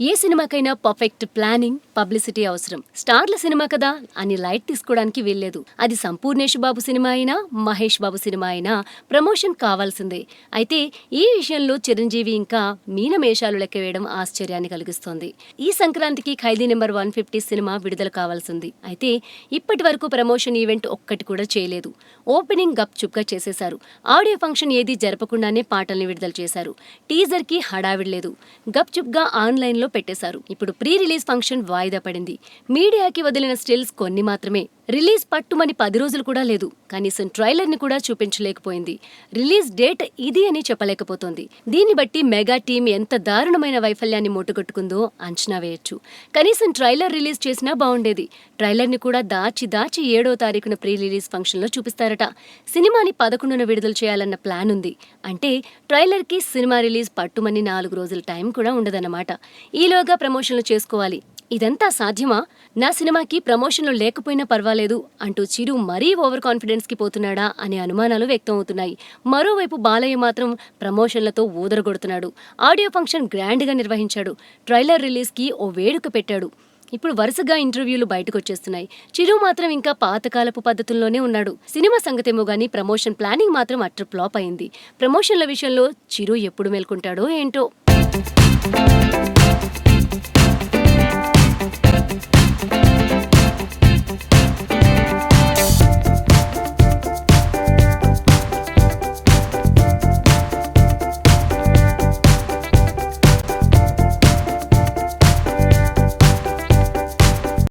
ఏ సినిమాకైనా perfect planning, publicity అవసరం. స్టార్ల cinema కదా అని లైట్ తీసుకోవడానికి వీల్లేదు. అది సంపూర్ణేష్ బాబు సినిమా అయినా, మహేష్ బాబు సినిమా అయినా ప్రమోషన్ కావాల్సిందే. అయితే ఈ విషయంలో చిరంజీవి ఇంకా మీనమేషాలు లెక్క వేయడం ఆశ్చర్యాన్ని కలిగిస్తోంది. ఈ సంక్రాంతికి ఖైదీ నెంబర్ 150 సినిమా విడుదల కావాల్సింది. అయితే ఇప్పటి వరకు ప్రమోషన్ ఈవెంట్ ఒక్కటి కూడా చేయలేదు. ఓపెనింగ్ గప్చుప్గా చేసేశారు. ఆడియో ఫంక్షన్ ఏది జరపకుండానే పాటల్ని విడుదల చేశారు. టీజర్ కి హడావిడి లేదు. గప్చుప్గా ఆన్లైన్లో పెట్టేశారు. ఇప్పుడు ప్రీ రిలీజ్ ఫంక్షన్ వాయిదా పడింది. మీడియాకి వదిలిన స్టిల్స్ కొన్ని మాత్రమే. రిలీజ్ పట్టుమని 10 రోజులు కూడా లేదు. కనీసం ట్రైలర్ ని కూడా చూపించలేకపోయింది. రిలీజ్ డేట్ ఇది అని చెప్పలేకపోతోంది. దీన్ని బట్టి మెగా టీం ఎంత దారుణమైన వైఫల్యాన్ని మూటగొట్టుకుందో అంచనా వేయొచ్చు. కనీసం ట్రైలర్ రిలీజ్ చేసినా బాగుండేది. ట్రైలర్ ని కూడా దాచి 7వ తారీఖున ప్రీ రిలీజ్ ఫంక్షన్ లో చూపిస్తారట. సినిమాని 11న విడుదల చేయాలన్న ప్లాన్ ఉంది. అంటే ట్రైలర్ కి సినిమా రిలీజ్ పట్టుమని 4 రోజుల టైం కూడా ఉండదన్నమాట. ఈలోగా ప్రమోషన్లు చేసుకోవాలి. ఇదంతా సాధ్యమా? నా సినిమాకి ప్రమోషన్లు లేకపోయినా పర్వాలేదు అంటూ చిరు మరీ ఓవర్ కాన్ఫిడెన్స్ కి పోతున్నాడా అనే అనుమానాలు వ్యక్తం అవుతున్నాయి. మరోవైపు బాలయ్య మాత్రం ప్రమోషన్లతో ఊదరగొడుతున్నాడు. ఆడియో ఫంక్షన్ గ్రాండ్ గా నిర్వహించాడు. ట్రైలర్ రిలీజ్ కి ఓ వేడుక పెట్టాడు. ఇప్పుడు వరుసగా ఇంటర్వ్యూలు బయటకొచ్చేస్తున్నాయి. చిరు మాత్రం ఇంకా పాతకాలపు పద్ధతుల్లోనే ఉన్నాడు. సినిమా సంగతేమో గానీ ప్రమోషన్ ప్లానింగ్ మాత్రం అట్టర్ ఫ్లాప్ అయింది. ప్రమోషన్ల విషయంలో చిరు ఎప్పుడు మేల్కొంటాడో ఏంటో.